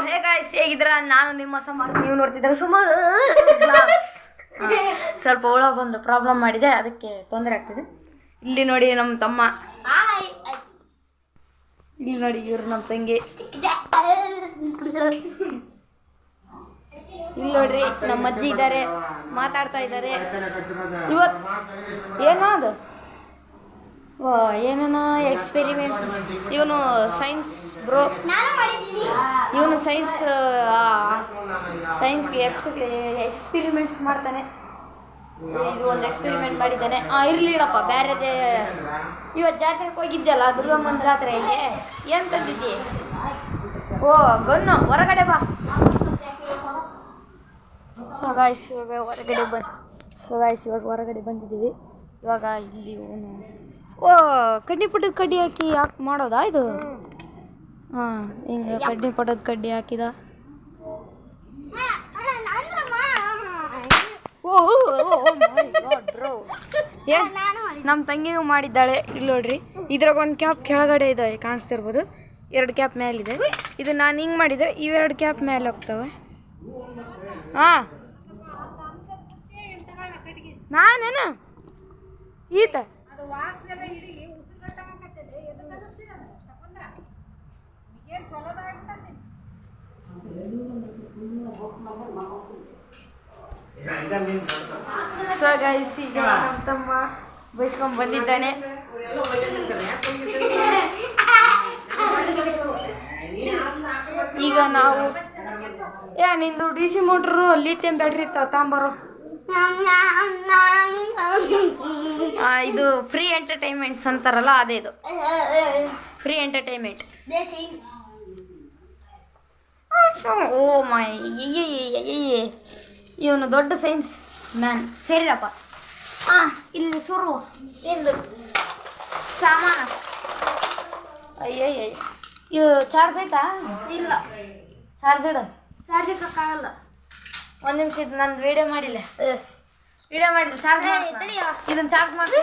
Hey guys, ಹೇಗಿದ್ದೀರಾ? ನಾನು ನಿಮ್ಮ ಸಮಾನ, ನೀವು ನೋಡ್ತಿದ್ದೀರಾ ಸುಮಾರು. ಸ್ವಲ್ಪ ಹುಳ ಬಂದು ಪ್ರಾಬ್ಲಮ್ ಮಾಡಿದೆ, ಅದಕ್ಕೆ ತೊಂದರೆ ಆಗ್ತಿದೆ. ಇಲ್ಲಿ ನೋಡಿ ನಮ್ಮ ತಮ್ಮ, ಇಲ್ಲಿ ನೋಡಿ ಇವ್ರು ನಮ್ಮ ತಂಗಿ, ಇಲ್ಲಿ ನೋಡ್ರಿ ನಮ್ಮ ಅಜ್ಜಿ ಇದ್ದಾರೆ, ಮಾತಾಡ್ತಾ ಇದ್ದಾರೆ. ಇವತ್ತು ಏನೋ ಅದು ಏನೇನೋ ಎಕ್ಸ್ಪೆರಿಮೆಂಟ್ಸ್. ಇವನು ಸೈನ್ಸ್ ಬ್ರೋ, ಇವನು ಸೈನ್ಸ್ಗೆ ಎಕ್ಸ್ಪೆರಿಮೆಂಟ್ಸ್ ಮಾಡ್ತಾನೆ. ಇದು ಒಂದು ಎಕ್ಸ್ಪೆರಿಮೆಂಟ್ ಮಾಡಿದ್ದಾನೆ. ಇರಲಿ ಇಡಪ್ಪ, ಬೇರೆದೇ. ಇವತ್ತು ಜಾತ್ರೆಗೆ ಹೋಗಿದ್ದೆಲ್ಲ, ದುರ್ಗಮ್ಮನ ಜಾತ್ರೆಗೆ. ಏನು ತಂದಿದ್ದಿ? ಓ ಗನ್ನು, ಹೊರಗಡೆ ಬಾ. ಸೊ ಗಾಯ್ಸ್ ಇವಾಗ ಹೊರಗಡೆ ಬಂದಿದ್ದೀವಿ. ಇವಾಗ ಇಲ್ಲಿ ಇವನು ಕಡ್ಡಿ ಪಟ್ಟದ ಕಡ್ಡಿ ಹಾಕಿ ಮಾಡೋದಾ ಇದು? ಹಾಂ, ಹಿಂಗೆ ಕಡ್ಡಿ ಪಟ್ಟದ ಕಡ್ಡಿ ಹಾಕಿದ. ನಮ್ಮ ತಂಗಿನೂ ಮಾಡಿದ್ದಾಳೆ. ಇಲ್ಲಿ ನೋಡ್ರಿ, ಇದ್ರಾಗ ಒಂದು ಕ್ಯಾಪ್ ಕೆಳಗಡೆ ಇದೆ, ಕಾಣಿಸ್ತಿರ್ಬೋದು. 2 ಕ್ಯಾಪ್ ಮೇಲಿದೆ. ಇದು ನಾನು ಹಿಂಗೆ ಮಾಡಿದರೆ ಇವೆರಡು ಕ್ಯಾಪ್ ಮೇಲೆ ಹೋಗ್ತವೆ. ಹಾಂ, ನಾನೇನು ಈತ ಸೊ ಗೈಸ್, ಈಗ ನಮ್ಮ ತಮ್ಮ ಬೈಸ್ಕೊಂಡ್ ಬಂದಿದ್ದಾನೆ. ಈಗ ನಾವು ನಿಂದು DC ಮೋಟ್ರು ಲಿಥಿಯಂ ಬ್ಯಾಟ್ರಿ ತಗೊಂಬರೋ. ಇದು ಫ್ರೀ ಎಂಟರ್ಟೈನ್ಮೆಂಟ್ಸ್ ಅಂತಾರಲ್ಲ, ಅದೇ ಇದು ಫ್ರೀ ಎಂಟರ್ಟೈನ್ಮೆಂಟ್. ಓ ಮೈ, ಇವನು ದೊಡ್ಡ ಸೈನ್ಸ್ ಮ್ಯಾನ್. ಸರಿರಪ್ಪ. ಇಲ್ಲಿ ಸುರು ಎಂದು ಸಾಮಾನ. ಅಯ್ಯಯ್ಯ, ಇದು ಚಾರ್ಜ್ ಆಯ್ತಾ? ಇಲ್ಲ, ಚಾರ್ಜ್ ಇಡೋಕ್ಕಾಗಲ್ಲ. ಒಂದು ನಿಮಿಷ, ಇದು ನಾನು ವಿಡಿಯೋ ಮಾಡಿಲ್ಲ. ಚಾರ್ಜ್ ಇದನ್ನು ಚಾರ್ಜ್ ಮಾಡಿ.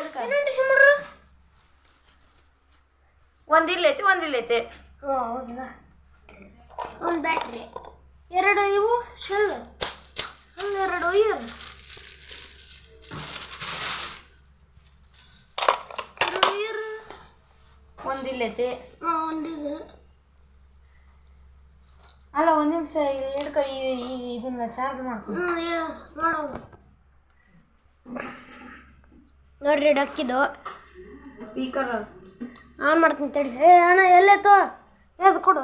ಒಂದಿಲ್ಲೈತಿ. ಹೌದಾ? ಒಂದು ಬ್ಯಾಟ್ರಿ, 2 ಇವು ಶೆಲ್, 2 ಇಯರ್, 2 ಇಯರ್, ಒಂದಿಲ್ಲೈತಿ. ಒಂದಿದೆ. ಅಲ್ಲ, ಒಂದು ನಿಮಿಷ ಹಿಡ್ಕ, ಇದನ್ನ ಚಾರ್ಜ್ ಮಾಡೋದು ನೋಡ್ರಿ. ಡಕ್ಕಿದು ಸ್ಪೀಕರ್ ಆನ್ ಮಾಡ್ತೀನಿ ತಡಿ. ಅಣ್ಣ ಎಲ್ಲೈತೋ ಅದು ಕೊಡು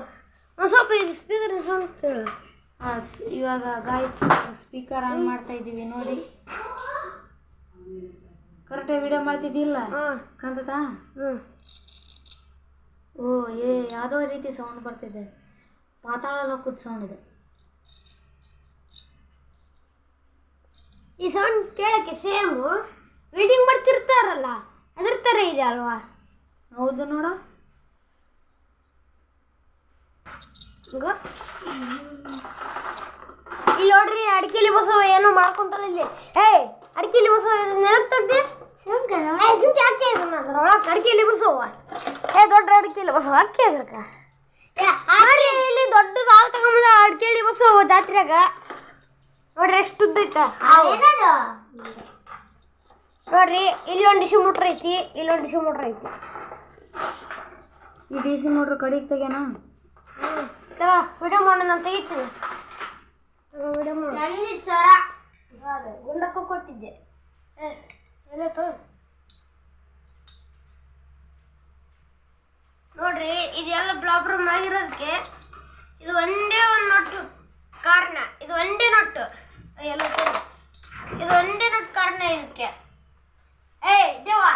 ಒಂದು ಸ್ವಲ್ಪ. ಇದು ಸ್ಪೀಕರ್ ಸೌಂಡ್ ಕೇಳು. ಇವಾಗ ಗಾಯ್ಸ್ ಸ್ಪೀಕರ್ ಆನ್ ಮಾಡ್ತಾ ಇದ್ದೀವಿ ನೋಡಿ. ಕರೆಕ್ಟಾಗಿ ವಿಡಿಯೋ ಮಾಡ್ತಿದ್ದಿಲ್ಲ ಕಾಂತತಾ? ಓ ಯಾವುದೋ ರೀತಿ ಸೌಂಡ್ ಬರ್ತಿದೆ. ಪಾತಾಳ ಲೋಕದ ಸೌಂಡ್ ಇದೆ. ಈ ಸೌಂಡ್ ಕೇಳಕ್ಕೆ ಸೇಮು ರೀಡಿಂಗ್ ಮಾಡ್ತಿರ್ತಾರಲ್ಲ, ಅದ್ರ ಥರ ಇದೆ ಅಲ್ವಾ? ಹೌದು ನೋಡು. ಇಲ್ಲಿ ನೋಡ್ರಿ, ಅಡಿಕೆಲಿ ಬಸವ ಏನೋ ಮಾಡ್ಕೊಂತಾರ ಇಲ್ಲಿ. ಅಡಿಕೆಲಿ ಬಸವ ನೆನಪು ತೆಗ್ದೆ ಸುಮ್ಕೆ ಹಾಕಿ ಅದ್ರೊಳಗೆ ಅಡಿಕೆಲಿ ಬಸವ. ದೊಡ್ಡ ಅಡಿಕೆಲಿ ಬಸವ ಹಾಕಿ ಅದ್ರಕ ನೋಡಿ. ಇಲ್ಲಿ ದೊಡ್ಡ ಹಾಲು ತಗೊಂಬಂದ ಅಡಿಕೆಲಿ ಬಸವ ಜಾತ್ರೆಗ. ನೋಡ್ರಿ ಎಷ್ಟು ಉದ್ದೈತ ನೋಡ್ರಿ. ಇಲ್ಲಿ ಒಂದು ಡಿಶ್ ಮೋಟ್ರ್ ಐತಿ, ಇಲ್ಲೊಂದು ಡಿಶ್ ಮೋಟ್ರ್ ಐತಿ. ಈ ಡಿಶ್ ಮೋಟ್ರ್ ಕಡೆಗೆ ತೆಗ್ಯಾನ. ವಿಡಿಯೋ ಮಾಡೋಣ, ನಾನು ತೆಗಿತೀನಿ. ವಿಡಿಯೋ ಮಾಡು. ಗುಂಡಕ್ಕೂ ಕೊಟ್ಟಿದ್ದೆ. ಎಲ್ಲೈತು ನೋಡ್ರಿ. ಇದೆಲ್ಲ ಪ್ರಾಬ್ಲಮ್ ಆಗಿರೋದಕ್ಕೆ ಇದು ಒಂದೇ ಒಂದು ನೊಟ್ಟು ಕಾರಣ. ಇದು ಒಂದೇ ನೊಟ್ಟು ಇದು ಒಂದೇ ನೊಟ್ಟು ಕಾರಣ ಇದಕ್ಕೆ. ದೇವಾ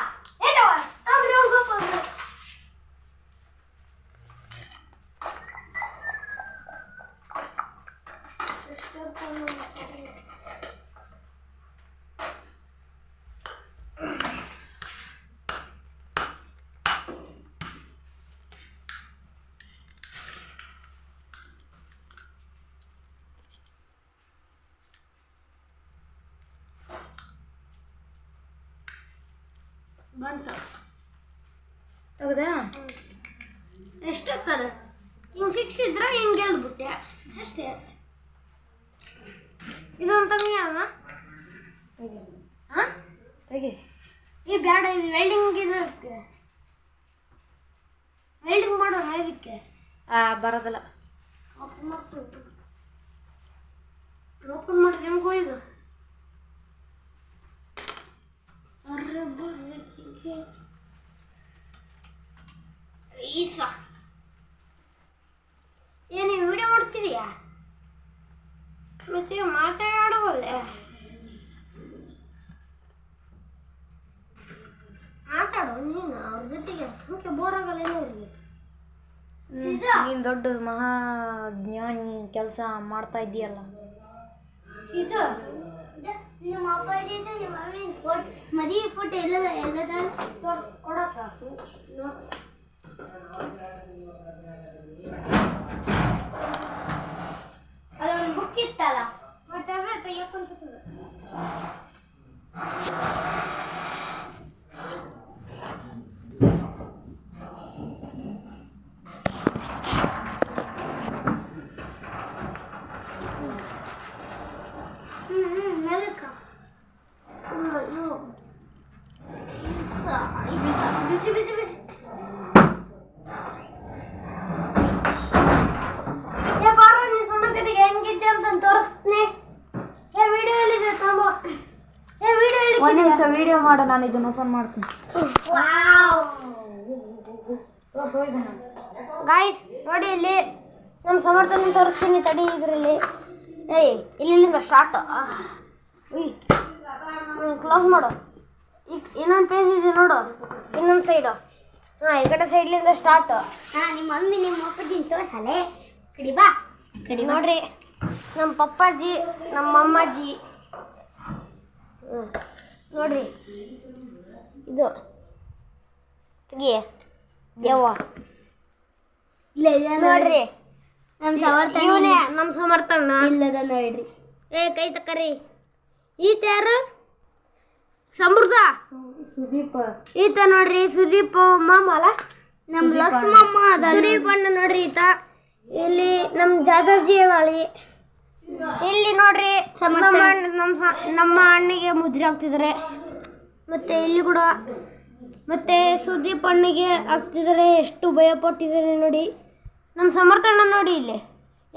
ಬಂತು. ತೆಗ್ದ? ಎಷ್ಟೊತ್ತಾರೆ ಹಿಂಗೆ ಸಿಕ್ಸಿದ್ರೆ ಹಿಂಗೆ ಗೆಲ್ಬಿಟ್ಟೆ. ಅಷ್ಟೇ. ಇದೊಂದು ತಂಗಿ ಅಲ್ಲ ಹಾಂ ತೆಗಿ. ಈ ಬೇಡ, ಇದು ವೆಲ್ಡಿಂಗ್ ಇದಕ್ಕೆ ವೆಲ್ಡಿಂಗ್ ಮಾಡೋಣ. ಇದಕ್ಕೆ ಬರೋದಿಲ್ಲ. ಓಪನ್ ಮಾಡಿದೆ ಹೆಂಗೋ ಇದು. ಈಸ ಏನು ವಿಡಿಯೋ ಮಾಡ್ತಿದೀಯಾ? ಮತ್ತೆ ಮಾತಾಡುವಲ್ಲೇ ಮಾತಾಡು ನೀನು ಅವ್ರ ಜೊತೆಗೆ. ಸುಮ್ಕೆ ಬೋರ್ ಆಗಲ್ಲ ಅವ್ರಿಗೆ. ನೀನು ದೊಡ್ಡ ಮಹಾಜ್ಞಾನಿ ಕೆಲಸ ಮಾಡ್ತಾ ಇದೀಯಲ್ಲ. ಸಿದ್ದು, ನಿಮ್ಮ ಅಪ್ಪಾಜಿ ನಿಮ್ಮ ಮಮ್ಮಿ ಫೋಟೋ ಮದುವೆ ಫೋಟೋ ಎಲ್ಲದ ಕೊಡಕ್ಕ ಅದೊಂದು ಬುಕ್ ಇತ್ತಲ್ಲ, ಮತ್ತೆ ಅದೇ ತೆಗಿಯಕ್ಕಂತ. ಒಂದು ನಿಮಿಷ ವಿಡಿಯೋ ಮಾಡು, ನಾನು ಇದನ್ನು ಓಪನ್ ಮಾಡ್ತೀನಿ. ಗಾಯ್ಸ್ ನೋಡಿ, ಇಲ್ಲಿ ನಮ್ಮ ಸಮರ್ಥನೆ ತೋರಿಸ್ತೀನಿ ತಡಿ. ಇದರಲ್ಲಿ ಇಲ್ಲಿಂದ ಸ್ಟಾರ್ಟ್. ಕ್ಲೋಸ್ ಮಾಡು. ಈಗ ಇನ್ನೊಂದು ಪೇಜ್ ಇದೆ ನೋಡು, ಇನ್ನೊಂದು ಸೈಡು. ಹಾಂ, ಈ ಕಡೆ ಸೈಡ್ಲಿಂದ ಸ್ಟಾರ್ಟ್. ನಿಮ್ಮ ಮಮ್ಮಿ ನಿಮ್ಮ ಅಪ್ಪಾಜಿನ ತೋರ್ಸಲೆ ಕಡಿ ಬಾ. ಕಡಿ ನೋಡ್ರಿ, ನಮ್ಮ ಪಪ್ಪಾಜಿ ನಮ್ಮ ಅಮ್ಮಾಜಿ. ನೋಡ್ರಿ ಇದು ತೆಗಿ ಯವ್ವ. ನೋಡ್ರಿ ನಮ್ಮ ಸಮರ್ಥಣ್ಣ ಇಲ್ಲದ ನೋಡ್ರಿ. ಕೈ ತಕ್ಕರಿ. ಈತ ಯಾರು? ಸಮೃದ್ಧ ಸುದೀಪ್. ಈತ ನೋಡ್ರಿ ಸುದೀಪ್ ಮಾಮ ಅಲ್ಲ, ನಮ್ಮ ಲಕ್ಷ್ಮಮ್ಮ ಅದ. ಸುದೀಪ್ ಅಣ್ಣ ನೋಡ್ರಿ ಈತ. ಇಲ್ಲಿ ನಮ್ಮ ಜಾಜಾಜಿ ಅದಾಳಿ. ಇಲ್ಲಿ ನೋಡ್ರಿ ನಮ್ಮ ಅಣ್ಣಿಗೆ ಮುದ್ರೆ ಹಾಕ್ತಿದ್ದಾರೆ. ಮತ್ತೆ ಇಲ್ಲಿ ಕೂಡ ಮತ್ತೆ ಸುದೀಪ್ ಅಣ್ಣಿಗೆ ಹಾಕ್ತಿದ್ದಾರೆ. ಎಷ್ಟು ಭಯ ಪಟ್ಟಿದ್ದಾರೆ ನೋಡಿ. ನಮ್ಮ ಸಮರ್ಥಣ್ಣ ನೋಡಿ ಇಲ್ಲಿ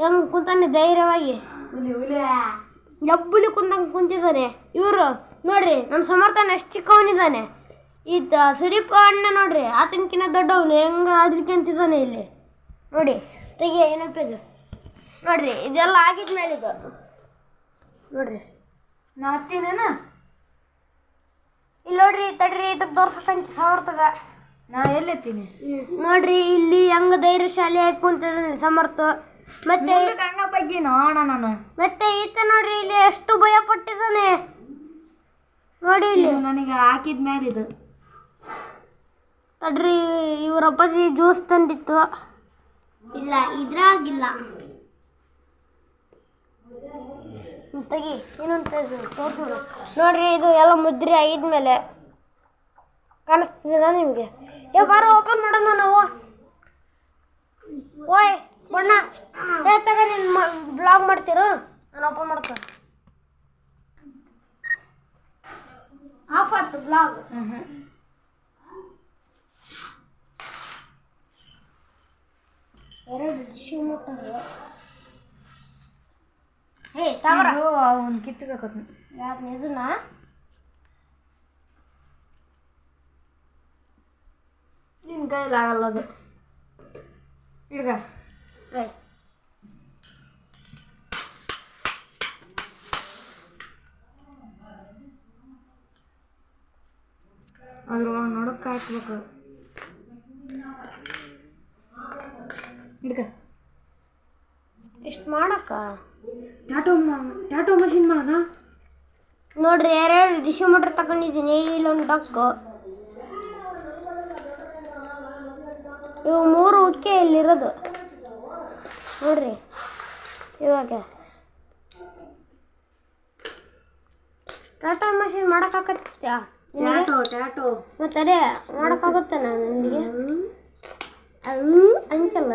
ಹೆಂಗ್ ಕುಂತಾನೆ ಧೈರ್ಯವಾಗಿ. ಲಬ್ಬುಲಿ ಕುಂತಂಗೆ ಕುಂತಿದ್ದಾನೆ. ಇವರು ನೋಡ್ರಿ ನಮ್ಮ ಸಮರ್ಥಣ್ಣ ಎಷ್ಟು ಚಿಕ್ಕವನಿದ್ದಾನೆ. ಈತ ಸುದೀಪ್ ಅಣ್ಣ ನೋಡ್ರಿ ಆತನಕಿನ್ನ ದೊಡ್ಡವನು ಹೆಂಗೆ ಅದ್ರಿಕಂತಿದ್ದಾನೆ ಇಲ್ಲಿ ನೋಡಿ. ತೆಗಿ ಏನಪ್ಪದು ನೋಡ್ರಿ, ಇದೆಲ್ಲ ಆಗಿದ್ಮೇಲೆ ಇದು ನೋಡ್ರಿ. ನಾ ಹತ್ತಿನೇನ ಇಲ್ಲಿ ನೋಡ್ರಿ. ತಡ್ರಿ ಇದಕ್ಕೆ ತೋರ್ಸಕ್ಕಂತ ಸಮರ್ಥಗ. ನಾ ಎಲ್ಲಿತ್ತೀನಿ ನೋಡ್ರಿ ಇಲ್ಲಿ ಹೆಂಗ ಧೈರ್ಯಶಾಲಿ ಆಗಿ ಕುಂತಿದ್ದಾನೆ ಸಮರ್ಥ. ಮತ್ತೆ ಕಣ್ಣ ಬಗ್ಗೆ ನೋಣ ನಾನು. ಮತ್ತೆ ಈತ ನೋಡ್ರಿ ಇಲ್ಲಿ ಎಷ್ಟು ಭಯ ಪಟ್ಟಿದ್ದಾನೆ ನೋಡಿ. ಇಲ್ಲಿ ನನಗೆ ಹಾಕಿದ ಮೇಲೆ ಇದು ತಡ್ರಿ, ಇವ್ರ ಅಪ್ಪಾಜಿ ಜ್ಯೂಸ್ ತಂದಿತ್ತು. ಇಲ್ಲ ಇದ್ರಾಗಿಲ್ಲ. ತೆಗಿ ಇನ್ನೊಂದು ತೋರಿಸೋದು ನೋಡ್ರಿ. ಇದು ಎಲ್ಲ ಮುದ್ರೆ ಆಗಿದ್ಮೇಲೆ ಕಾಣಿಸ್ತಿದ್ದೀರಾ ನಿಮಗೆ? ಬಾರೋ ಓಪನ್ ಮಾಡೋಣ ನಾವು. ಓಯ್ ಬಣ್ಣ ತಗ, ನೀನು ಬ್ಲಾಗ್ ಮಾಡ್ತೀರೋ? ನಾನು ಓಪನ್ ಮಾಡ್ತೇನೆ. ಆಫ್ ಆಯ್ತು ಬ್ಲಾಗ್. ಎರಡು ಡಿಶ್ ಮುಟ್ಟಾಗ ಅವನು ಕಿತ್ತಬೇಕು. ಯಾರು ಇದನ್ನ? ನಿನ್ನ ಕೈಲಾಗಲ್ಲ ಅದು. ಹಿಡ್ಗ ಅದ್ರ ನೊಡಕ್ಕೆ ಹಾಕ್ಬೇಕು. ಹಿಡ್ಕ ಎಷ್ಟು ಮಾಡಕ್ಕ ಟ್ಯಾಟೋ ಮಷಿನ್ ಮಾಡೋಣ ನೋಡ್ರಿ. ಎರಡು ಡಿಶ್ ಮೋಟ್ರ್ ತಗೊಂಡಿದ್ದೀನಿ. ಇಲ್ಲೊಂದು ಡಕ್ಕು. ಇವು 3 ಉಕ್ಕೆ ಇಲ್ಲಿರೋದು ನೋಡ್ರಿ. ಇವಾಗ ಟಾಟಾ ಮಷಿನ್ ಮಾಡೋಕ್ಕಾಗತ್ತಾ? ಟ್ಯಾಟೋ ಮತ್ತೆ ಅದೇ ಮಾಡೋಕ್ಕಾಗುತ್ತೆ ನನಗೆ. ಅಂಕಲ್ಲ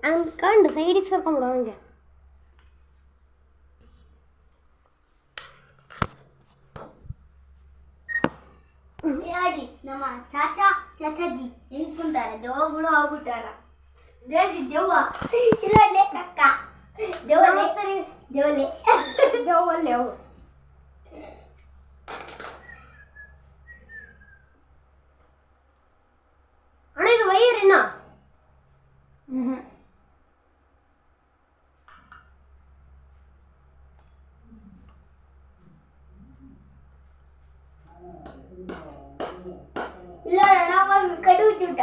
ಅಂದ್ಕೊಂಡು ಸೈಡಿಗೆ ಸರ್ಕೊಂಡು ಹಂಗೆ ಹೇಳಿ ನಮ್ಮ ಚಾಚಾಜಿ ನಿಂತ್ಕೊಂತಾರೆ ದೆವ್ವಗಳು ಹೋಗ್ಬಿಟ್ಟಾರ ದೆವ್ವ ಇಲ್ಲ ಕಕ್ಕ ದೇವಲ್ಲೇ ಅವು ಅಣ್ಣ ಇದು ವೈರಿನ ಇಲ್ಲ ನಾವು ಕಡು ಚೂಟ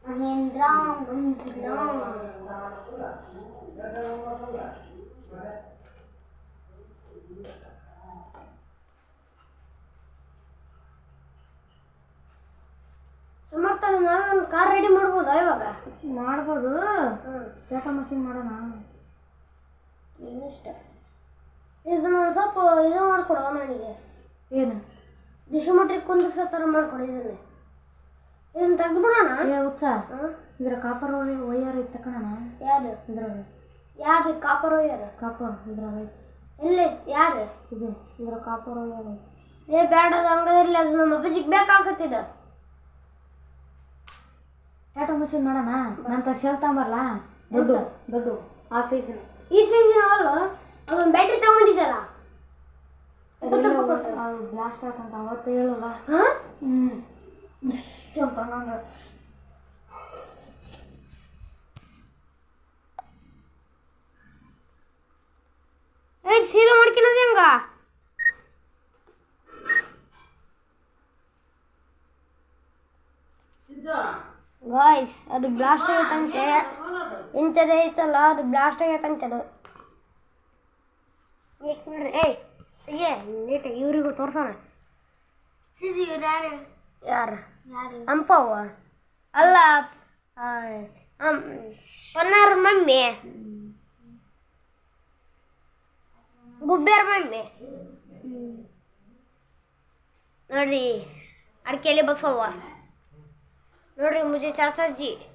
ಮಹೇಂದ್ರ ಸಮರ್ಥನ ನಾವೊಂದು ಕಾರ್ ರೆಡಿ ಮಾಡ್ಬೋದಾ ಇವಾಗ ಮಾಡ್ಬೋದು ಟಾಟಾ ಮಷಿನ್ ಮಾಡೋಣ ಇಷ್ಟ ಇದನ್ನ ಸ್ವಲ್ಪ ಇದು ಮಾಡ್ಕೊಡು ನನಗೆ ಏನು ಡಿಶೋಮೆಟ್ರಿಕ್ ಕುಂದಿಸೋ ಥರ ಮಾಡ್ಕೊಡು ಇದನ್ನ ತೆಗೆದ್ಬಿಡೋಣ ಏ ಹುಚ್ಚ ಇದ್ರ ಕಾಪರ್ ವೈಯರ್ ಐತೆ ತಕೋಣ ಯಾರು ಇದ್ರಾಗ ಯಾವ್ದು ಕಾಪರ್ ವೈಯರ್ ಕಾಪರ್ ಇದ್ರಾಗ ಐತೆ ಎಲ್ಲಿ ಯಾರು ಇದು ಇದ್ರ ಕಾಪರ್ ವೈಯರ್ ಐತೆ ಏ ಬೇಡ ಅದು ಹಂಗ ಇರಲಿ ಅದು ನಮ್ಮ ಅಪ್ಪಾಜಿಗೆ ಬೇಕಾಗತ್ತಿದ ಟಾಟಾ ಮಷಿನ್ ಮಾಡೋಣ ನಾನು ತಕ್ಷಣ ತಗೊಂಬರ್ಲ ದೊಡ್ಡ ಆ ಸೈಜ್ ಈ ಸೈಜಿನ ಅಲ್ಲ ಅದೊಂದು ಬ್ಯಾಟ್ರಿ ತಗೊಂಡಿದ್ದಲ್ಲ ಅದು ಬ್ಲಾಸ್ಟ್ ಆತಂತ ಅವತ್ತು ಹೇಳಲ್ಲ ಅಂತ ನಂಗೆ ಏ ಸೀರೆ ಮಾಡ್ಕಿನದ ಹೆಂಗ ಗಾಯ್ಸ್ ಅದು ಬ್ಲಾಸ್ಟ್ ಆಗೈತಂತೆ ಇಂಥದ್ದು ಐತಲ್ಲ ಅದು ಬ್ಲಾಸ್ಟ್ ಆಗೈತಂತೆ ಅದು ಏ ನೀಟ ಇವ್ರಿಗೂ ತೋರ್ಸೋಣ ಯಾರು ಅಂಪವ್ವ ಅಲ್ಲ ಪನ್ನಾರ ಮಮ್ಮಿ ಗುಬ್ಬ್ಯಾರ ಮಮ್ಮಿ ನೋಡ್ರಿ ಅಡಿಕೆಯಲ್ಲಿ ಬಸವ್ವ ನೋಡ್ರಿ ಮುಜೆ ಚಾಚಾಜಿ